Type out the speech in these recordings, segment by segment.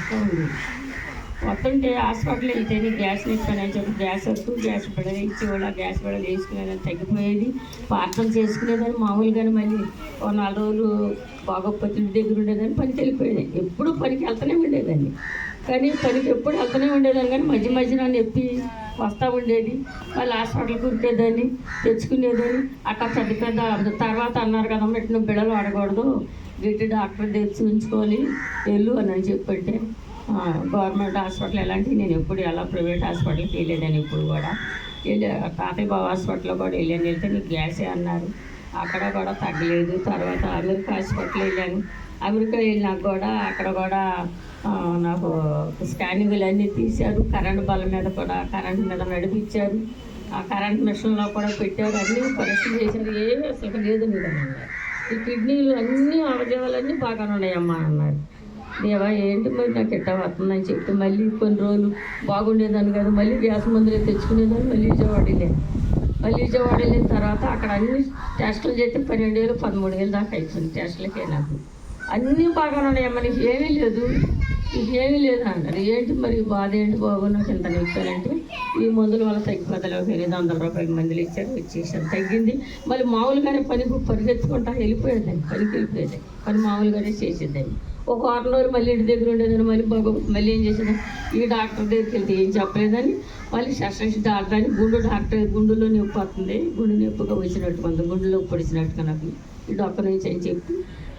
వస్తూ ఉంది. వస్తుంటే హాస్పిటల్ వెళ్తేనే గ్యాస్ నింపానని చెప్పి గ్యాస్ వస్తూ గ్యాస్ బిడలు ఇచ్చేవాళ్ళు. ఆ గ్యాస్ బిడలు వేసుకునేదని తగ్గిపోయేది. ప్రార్థన చేసుకునేదని మామూలుగానే మళ్ళీ ఓ 4 రోజులు బాగోకపోతే ఇంటి దగ్గర ఉండేదాన్ని, పనికి వెళ్ళిపోయేది. ఎప్పుడు పనికి వెళ్తూనే ఉండేదాన్ని, కానీ పనికి ఎప్పుడు వెళ్తూనే ఉండేదాన్ని. కానీ మధ్య మధ్యన నొప్పి వస్తూ ఉండేది. మళ్ళీ హాస్పిటల్కి ఉరికేదాన్ని, తెచ్చుకునేదాన్ని. అట్లా పెద్ద పెద్ద తర్వాత అన్నారు కదమ్మా, ఇట్లా నువ్వు బిడలు ఆడకూడదు, గట్టి డాక్టర్ దగ్గర చూపించుకొని వెళ్ళు అని చెప్పంటే గవర్నమెంట్ హాస్పిటల్ ఎలాంటివి నేను ఎప్పుడు ఎలా ప్రైవేట్ హాస్పిటల్కి వెళ్ళేదాన్ని. ఇప్పుడు కూడా తాతయ్య బాబు హాస్పిటల్లో కూడా వెళ్తే నీకు గ్యాసే అన్నారు. అక్కడ కూడా తగ్గలేదు. తర్వాత అమెరికా హాస్పిటల్ వెళ్ళాను. అమెరికా వెళ్ళినాక కూడా అక్కడ కూడా నాకు స్కానింగ్లు అన్నీ తీశారు. కరెంట్ బల్ల మీద కూడా కరెంట్ మీద నడిపించారు. ఆ కరెంట్ మిషన్లో కూడా పెట్టారు. అన్నీ పరీక్షలు చేశారు. ఏమీ అసలు లేదు మీరు అన్నారు. ఈ కిడ్నీలు అన్నీ అవయవాలన్నీ బాగానే ఉన్నాయమ్మా అన్నారు. దేవా ఏంటి మరి నాకు ఎట్టా వస్తుందని చెప్పి మళ్ళీ కొన్ని రోజులు బాగుండేదాన్ని కదా, మళ్ళీ గ్యాస్ మందులే తెచ్చుకునేదాన్ని. మళ్ళీ విజయవాడ వెళ్ళిన తర్వాత అక్కడ అన్ని టెస్టులు చేస్తే 12,000 13,000 దాకా అవుతుంది టెస్టులకే. నాకు అన్నీ బాగానే ఉన్నాయమ్మా, నీకు ఏమీ లేదు అన్నారు. ఏంటి మరి బాధ ఏంటి బాబు, నాకు ఇంత నొప్పానంటే ఈ మందుల వల్ల తగ్గిపోతలే. 800 రూపాయల మందులు ఇచ్చారు, వచ్చేసాను, తగ్గింది. మళ్ళీ మామూలుగానే పనికి పరిగెత్తుకుంటా వెళ్ళిపోయేదాన్ని, పని మామూలుగానే చేసేదాన్ని. ఒక 6 రోజులు మళ్ళీ ఇంటి దగ్గర ఉండేదాన్ని. మళ్ళీ ఏం చేసేదాన్ని, ఈ డాక్టర్ దగ్గరికి వెళ్తే ఏం చెప్పలేదని మళ్ళీ సెషన్స్ డాక్టర్ అని గుండెలో నొప్పి వస్తుంది, గుండె నొప్పిగా వచ్చినట్టు కొంత గుండెలో పొడిచినట్టుగా నాకు ఈ డాక్టర్ నుంచి అని చెప్పి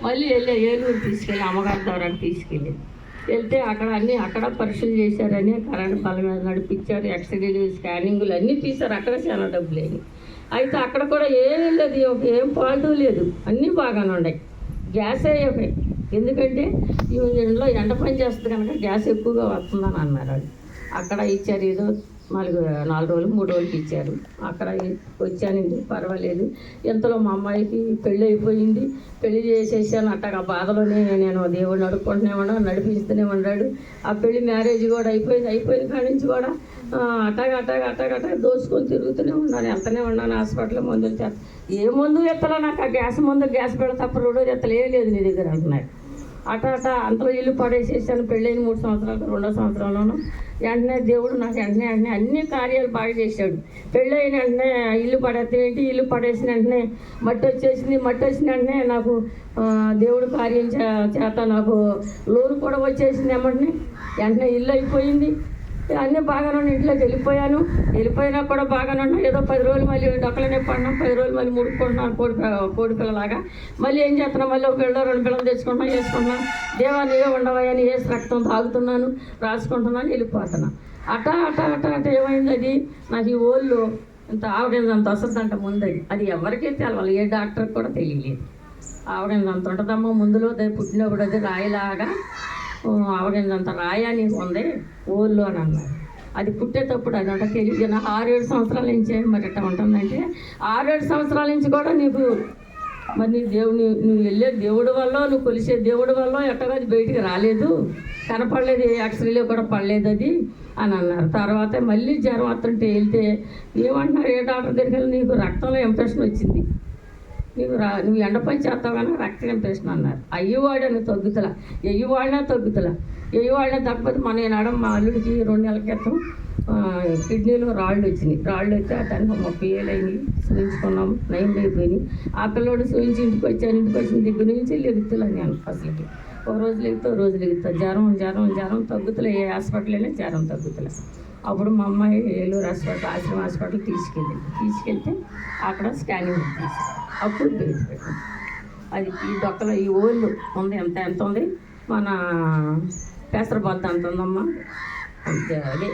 మళ్ళీ ఏలూరు తీసుకెళ్ళి అమ్మగారి ద్వారా వెళ్తే అక్కడ పరీక్షలు చేశారని కరెంట్ బల్ల మీద నడిపించారు. ఎక్స్రేలు స్కానింగ్లు అన్నీ తీశారు. అక్కడ చాలా డబ్బులు లేని. అయితే అక్కడ కూడా ఏమీ లేదు, ఏం ఫాల్ట్ లేదు, అన్నీ బాగానే ఉన్నాయి. గ్యాస్ అయ్యాయి. ఎందుకంటే ఈ ఇంట్లో ఎండ పని చేస్తుంది కనుక గ్యాస్ ఎక్కువగా వస్తుందని అన్నారు వాళ్ళు. అక్కడ ఇచ్చారు, ఏదో 4 రోజులు 3 రోజులకి ఇచ్చారు. అక్కడ వచ్చానండి, పర్వాలేదు. ఎంతలో మా అమ్మాయికి పెళ్ళి అయిపోయింది, పెళ్లి చేసేసాను. అట్టగా బాధలోనే నేను దేవుడు నడిపిస్తూనే ఉన్నాడు. ఆ పెళ్లి మ్యారేజ్ కూడా అయిపోయిన కాడి నుంచి కూడా అట్టగా దోసుకొని తిరుగుతూనే ఉన్నాను, వెళ్తూనే ఉన్నాను. హాస్పిటల్ మందులు ఏ మందు ఎత్తలో నాకు ఆ గ్యాస్ పెడ తప్ప 2 ఎత్తలే లేదు నీ దగ్గర అంటున్నారు. అంతలో ఇల్లు పడేసేసాను. పెళ్ళైన 3 సంవత్సరాలు, 2వ సంవత్సరంలోనూ వెంటనే దేవుడు నాకు వెంటనే అన్ని కార్యాలు బాగా చేశాడు. పెళ్ళైన వెంటనే ఇల్లు పడేసిన వెంటనే మట్టి వచ్చిన వెంటనే నాకు దేవుడు కార్యం చేత నాకు లోన్ కూడా వచ్చేసింది. వెంటనే ఇల్లు అయిపోయింది. అన్నీ బాగానే ఉన్నాయి. ఇంట్లోకి వెళ్ళిపోయినా కూడా బాగానే ఉన్నాయి. ఏదో 10 రోజులు మళ్ళీ డొక్కలనే పడినాం, 10 రోజులు మళ్ళీ ముడుకుంటున్నాను కోడి పిల్లలాగా. మళ్ళీ ఏం చేస్తున్నాం, మళ్ళీ 1 పిల్ల 2 పిల్లలు తెచ్చుకుంటున్నాను, వేసుకుంటున్నాను. దేవాన్ని ఏ ఉండవని వేసి రక్తం తాగుతున్నాను, రాసుకుంటున్నాను, వెళ్ళిపోతున్నాను. అట్ట ఏమైంది, అది నాకు ఈ ఓళ్ళు ఇంత ఆవిడంత వస్తుందంట ముందు. అది ఎవరికీ తెలవాలి, ఏ డాక్టర్కి కూడా తెలియలేదు. ఆవిడంత ఉంటుందమ్మా ముందులో, పుట్టినప్పుడు అది రాయిలాగా ఆవిడంత రాయాని ఉంది ఓళ్ళు అని అన్నారు. అది పుట్టేటప్పుడు అదంట తెలియదు. 6-7 సంవత్సరాల నుంచి మరి ఎట్లా ఉంటుందంటే 6-7 సంవత్సరాల నుంచి కూడా నీకు మరి నీ నువ్వు వెళ్ళే దేవుడి వల్ల, నువ్వు కొలిసే దేవుడి వల్ల ఎట్టగా అది బయటికి రాలేదు, కనపడలేదు, ఏ ఎక్స్రేలో కూడా పడలేదు అది అని అన్నారు. తర్వాత మళ్ళీ జ్వరం వస్తుంటే వెళ్తే ఏమంటున్నారు, ఏ డాక్టర్ దగ్గరికి వెళ్ళి నీకు రక్తంలో ఇంప్రెషన్ వచ్చింది, నువ్వు ఎండ పని చేస్తావు కానీ రక్తం ఇంప్రెషన్ అన్నారు. అయ్యవాడని తగ్గుతలా, ఎయ్యవాడినా తగ్గకపోతే మా అల్లుడికి 2 నెలల క్రితం కిడ్నీలో రాళ్ళు వచ్చినాయి. వచ్చి దానికి 30,000 అయినాయి. చూయించుకున్నాము, నయం అయిపోయినాయి. ఆ పిల్లోడు చూయించి ఇంటికి వచ్చిన దగ్గర నుంచి లెగుతులా నేను అసలుకి. ఒక రోజు లెగుతా జ్వరం తగ్గుతలే. ఏ హాస్పిటల్ అయినా జ్వరం తగ్గుతలే. అప్పుడు మా అమ్మాయి ఏలూరు ఆశ్రమ హాస్పిటల్ తీసుకెళ్తే అక్కడ స్కానింగ్ తీసి అప్పుడు బయట పెట్టింది. అది ఈ డొక్కలో ఈ ఓళ్ళు ఉంది, ఎంత ఉంది, మన పెసరబద్ద అంత ఉందమ్మా, అదే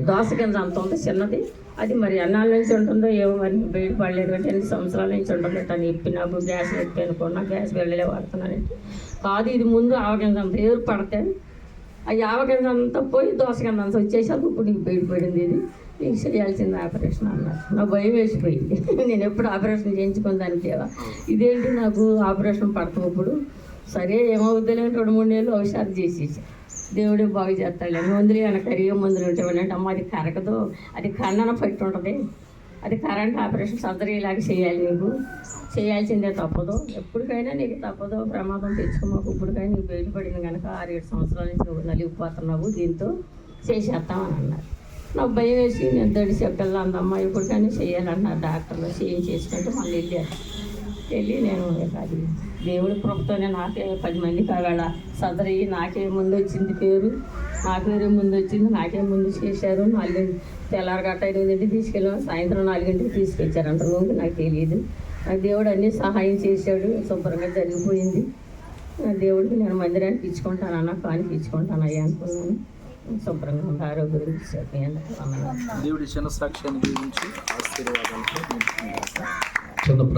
దోసగింజ అంత ఉంది చిన్నది. అది మరి ఎన్నాళ్ళ నుంచి ఉంటుందో ఏమో మరి బయట పడలేదు. అంటే 8 సంవత్సరాల నుంచి ఉంటుంది. తను నాకు గ్యాస్ పెట్టి అనుకున్నా, గ్యాస్ వెళ్ళలే వాడుతున్నానంటే కాదు, ఇది ముందు ఆవగింజ అంత ఏరు పడితే ఆ ఆవగింజ అంతా పోయి దోసగింజ అంతా వచ్చేసాక ఇప్పుడు నీకు బయట పడింది, ఇది నీకు చేయాల్సింది ఆపరేషన్ అన్నారు. నాకు భయం వేసిపోయింది. నేను ఎప్పుడు ఆపరేషన్ చేయించుకుని దానికి ఇదేంటి నాకు ఆపరేషన్ పడతాం ఇప్పుడు, సరే ఏమవుతుందిలే 2-3 నెలలు ఔషధాలు చేసేసి దేవుడే బాగు చేస్తాడు. మందులు వెనక కరిగే మందులు ఉంటాయి అంటే అమ్మ అది కరగదు, అది కన్నన పట్టి ఉంటుంది, అది కరెంట్ ఆపరేషన్ సర్జరీ లాగా చేయాలి, నీకు చేయాల్సిందే, తప్పదు, ఎప్పటికైనా నీకు తప్పదు, ప్రమాదం తెచ్చుకోమాకు, ఇప్పటికైనా నీకు బయటపడింది కనుక 6-7 సంవత్సరాల నుంచి నువ్వు నలిగిపోతున్నావు, దీంతో చేసేస్తామని అన్నారు. నాకు భయం వేసి నేను దడిసి పిల్ల అందమ్మ ఇప్పటికైనా చేయాలన్నారు డాక్టర్లు. చేయించేసుకుంటే మళ్ళీ వెళ్ళి నేను అది దేవుడి కృపతోనే నాకే 10 మందికి ఆవేళ సదరి నాకే ముందు వచ్చింది పేరు, నా పేరు ముందు వచ్చింది, నాకే ముందు చేశారు. 4 తెల్లారగట్ట 8 తీసుకెళ్ళాం, సాయంత్రం 4 తీసుకొచ్చారు. అంతలోకి నాకు తెలియదు. నాకు దేవుడు అన్నీ సహాయం చేశాడు, శుభ్రంగా జరిగిపోయింది. దేవుడికి నేను మందిరానికి ఇచ్చుకుంటానన్నా, కానికి ఇచ్చుకుంటాను అయ్యా అనుకున్నాను. శుభ్రంగా ఉంది, ఆరోగ్యం ఇచ్చాడు. దేవుడి చిన్న సాక్ష్యాన్ని గురించి ఆశీర్వాదాలతో